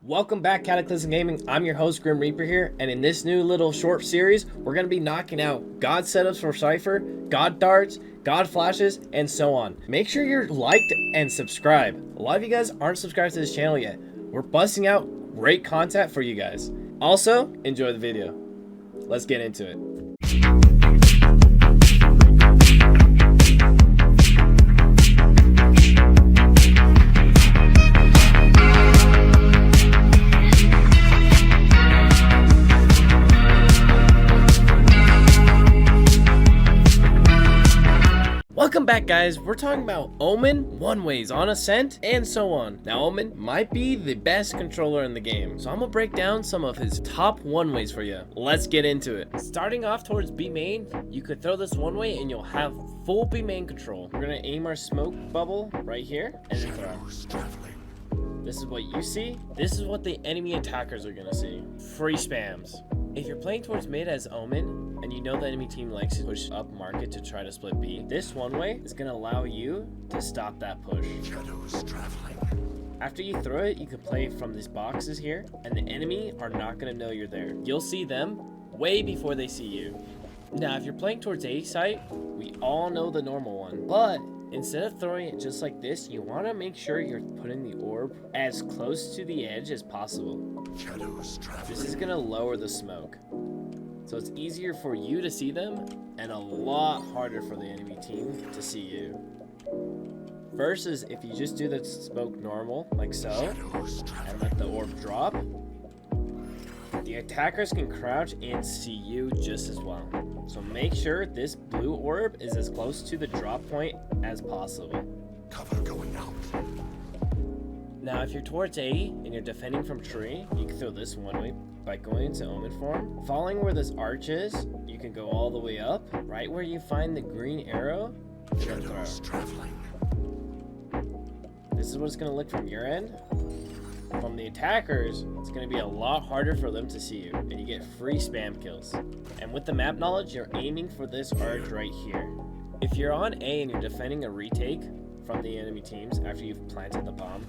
Welcome back, CataclysmGaming. I'm your host, Grim Reaper here, and in this new little short series, we're going to be knocking out God setups for Cypher, God darts, God flashes, and so on. Make sure you're liked and subscribed. A lot of you guys aren't subscribed to this channel yet. We're busting out great content for you guys. Also, enjoy the video. Let's get into it. Welcome back, guys. We're talking about Omen One-Ways on Ascent and so on. Now, Omen might be the best controller in the game, so I'm gonna break down some of his top one-ways for you. Let's get into it. Starting off towards B main, you could throw this one way and you'll have full B main control. We're gonna aim our smoke bubble right here and then throw. This is what you see. This is what the enemy attackers are gonna see. Free spams. If you're playing towards mid as Omen, and you know the enemy team likes to push up market to try to split B, this one way is going to allow you to stop that push. After you throw it, you can play from these boxes here, and the enemy are not going to know you're there. You'll see them way before they see you. Now, if you're playing towards A site, we all know the normal one, but instead of throwing it just like this, you want to make sure you're putting the orb as close to the edge as possible. This is going to lower the smoke, so it's easier for you to see them and a lot harder for the enemy team to see you. Versus if you just do the smoke normal, like so, and let the orb drop, the attackers can crouch and see you just as well. So make sure this blue orb is as close to the drop point as possible. Cover going out. Now, if you're towards A and you're defending from tree, you can throw this one way by going into Omen form. Following where this arch is, you can go all the way up, right where you find the green arrow, and then throw. This is what it's going to look from your end. From the attackers, it's going to be a lot harder for them to see you, and you get free spam kills. And with the map knowledge, you're aiming for this arch right here. If you're on A and you're defending a retake from the enemy teams after you've planted the bomb,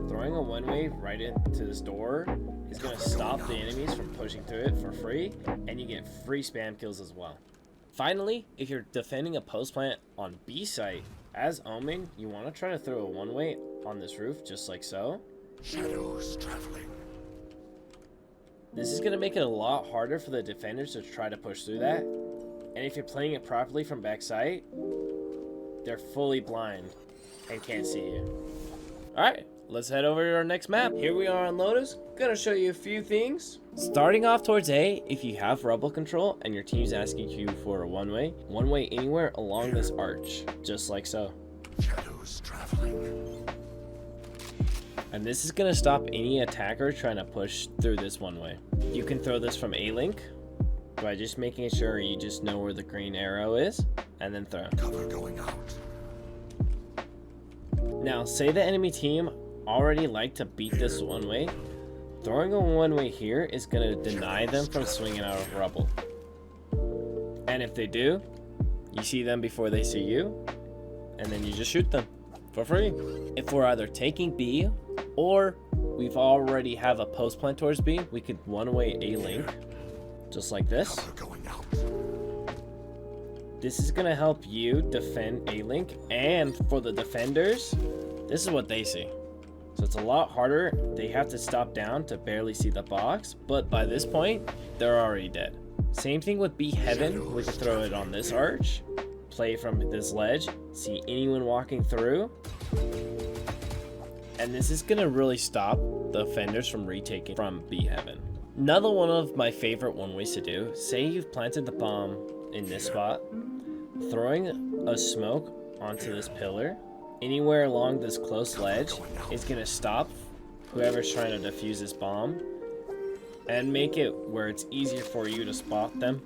throwing a one-way right into this door is going to stop the enemies from pushing through it for free, and you get free spam kills as well. Finally, if you're defending a post plant on B site, as Omen, you want to try to throw a one-way on this roof just like so. Shadows traveling. This is going to make it a lot harder for the defenders to try to push through that, and if you're playing it properly from backside, they're fully blind and can't see you. Alright, let's head over to our next map. Here we are on Lotus. Gonna show you a few things. Starting off towards A, if you have rubble control and your team's asking you for a one-way anywhere along this arch, just like so. Shadows traveling. And this is gonna stop any attacker trying to push through this one way. You can throw this from A link by just making sure you just know where the green arrow is, and then throw. Cover going out. Now, say the enemy team already like to beat this one way. Throwing a one way here is going to deny them from swinging out of rubble. And if they do, you see them before they see you, and then you just shoot them for free. If we're either taking B or we've already have a post plant towards B, we could one way A link, just like this. This is going to help you defend A-Link, and for the defenders, this is what they see. So it's a lot harder. They have to stop down to barely see the box, but by this point, they're already dead. Same thing with B Heaven. We can throw it on this arch, play from this ledge, see anyone walking through, and this is going to really stop the defenders from retaking from B Heaven. Another one of my favorite one-ways to do, say you've planted the bomb in this spot, throwing a smoke onto this pillar anywhere along this close ledge is going to stop whoever's trying to defuse this bomb and make it where it's easier for you to spot them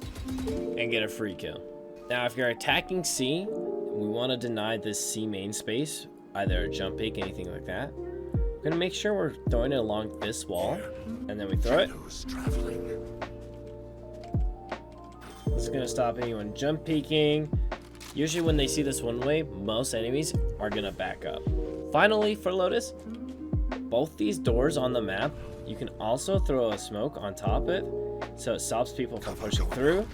and get a free kill. Now, if you're attacking C, we want to deny this C main space, either a jump peek, anything like that. We're going to make sure we're throwing it along this wall, and then we throw it. This is going to stop anyone jump peeking. Usually when they see this one way, most enemies are going to back up. Finally, for Lotus, both these doors on the map, you can also throw a smoke on top of it, so it stops people from pushing through,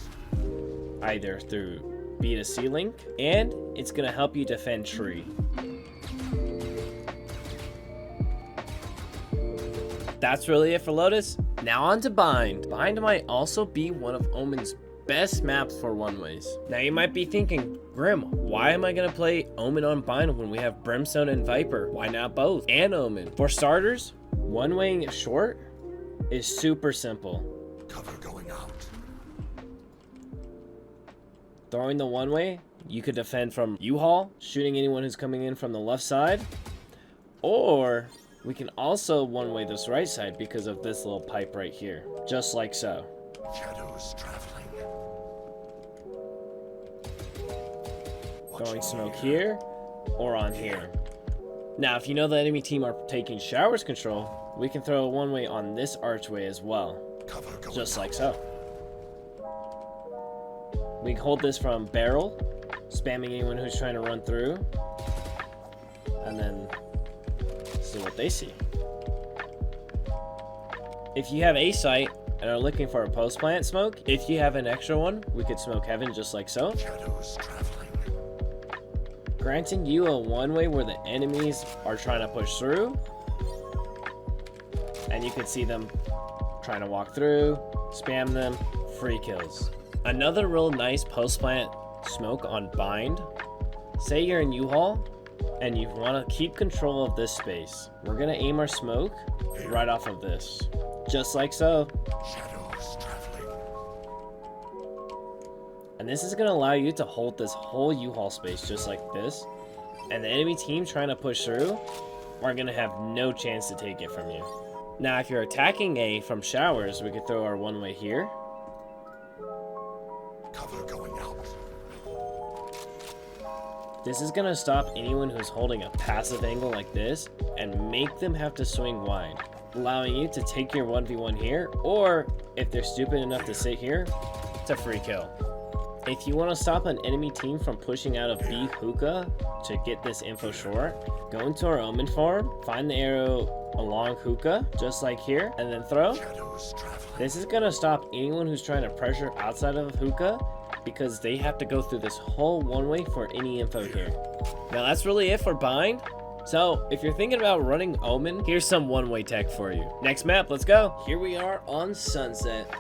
either through B to C link, and it's gonna help you defend tree. That's really it for Lotus. Now on to Bind. Bind might also be one of Omen's best maps for one-ways. Now you might be thinking, Grim, why am I gonna play Omen on Bind when we have Brimstone and Viper? Why not both? And Omen. For starters, one-waying it short is super simple. Cover going out. Throwing the one-way, you could defend from U-Haul, shooting anyone who's coming in from the left side, or we can also one-way this right side because of this little pipe right here, just like so. Shadows traveling. Throwing smoke here or on here. Now, if you know the enemy team are taking showers control, we can throw a one-way on this archway as well, just like so. We can hold this from barrel, spamming anyone who's trying to run through, and then see what they see. If you have a site and are looking for a post plant smoke, if you have an extra one, we could smoke heaven just like so. Shadows traveling. Granting you a one-way where the enemies are trying to push through, and you can see them trying to walk through, spam them, free kills. Another real nice post plant smoke on Bind. Say you're in U-Haul and you want to keep control of this space. We're gonna aim our smoke right off of this, just like so. Shadows traveling. And this is gonna allow you to hold this whole U-Haul space just like this, and the enemy team trying to push through are gonna have no chance to take it from you. Now, if you're attacking A from showers, we could throw our one-way here. Cover going out. This is gonna stop anyone who's holding a passive angle like this and make them have to swing wide, allowing you to take your 1v1 here, or if they're stupid enough to sit here, it's a free kill. If you want to stop an enemy team from pushing out of B hookah to get this info short, go into our Omen farm, find the arrow along hookah, just like here, and then throw. Shadows traveling. This is going to stop anyone who's trying to pressure outside of hookah, because they have to go through this whole one-way for any info here. Now that's really it for Bind. So if you're thinking about running Omen, here's some one-way tech for you. Next map, let's go. Here we are on Sunset.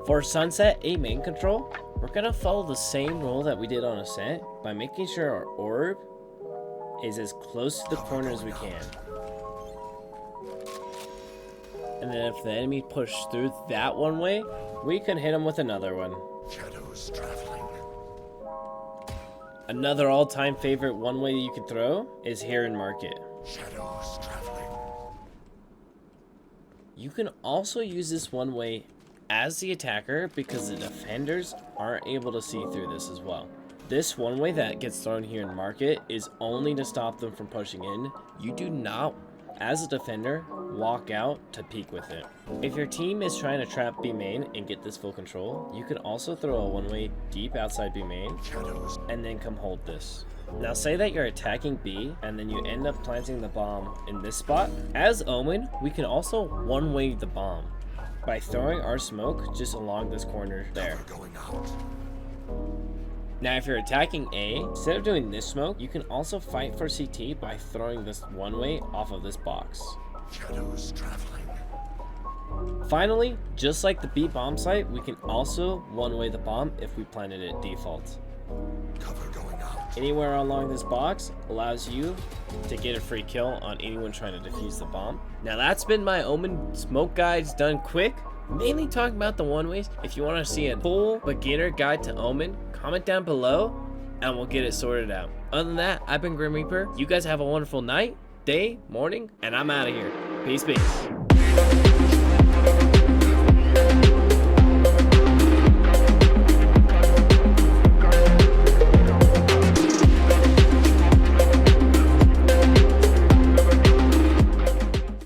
For Sunset, a main control, we're gonna follow the same rule that we did on Ascent by making sure our orb is as close to the corner as we can. And then if the enemy pushes through that one way, we can hit them with another one. Shadows traveling. Another all-time favorite one-way you could throw is here in Market. Shadows traveling. You can also use this one-way as the attacker because the defenders aren't able to see through this as well. This one-way that gets thrown here in Market is only to stop them from pushing in. You do not, as a defender, walk out to peek with it. If your team is trying to trap B main and get this full control, you can also throw a one-way deep outside B main and then come hold this. Now say that you're attacking B and then you end up planting the bomb in this spot. As Omen, we can also one-way the bomb by throwing our smoke just along this corner there. Going out. Now if you're attacking A, instead of doing this smoke, you can also fight for CT by throwing this one-way off of this box. Shadows traveling. Finally, just like the B bomb site, we can also one-way the bomb if we planted it default. Cover going out. Anywhere along this box allows you to get a free kill on anyone trying to defuse the bomb. Now that's been my Omen smoke guides done quick, mainly talking about the one-ways. If you want to see a full beginner guide to Omen, comment down below and we'll get it sorted out. Other than that, I've been Grim Reaper. You guys have a wonderful night, day, morning, and I'm out of here. Peace, peace.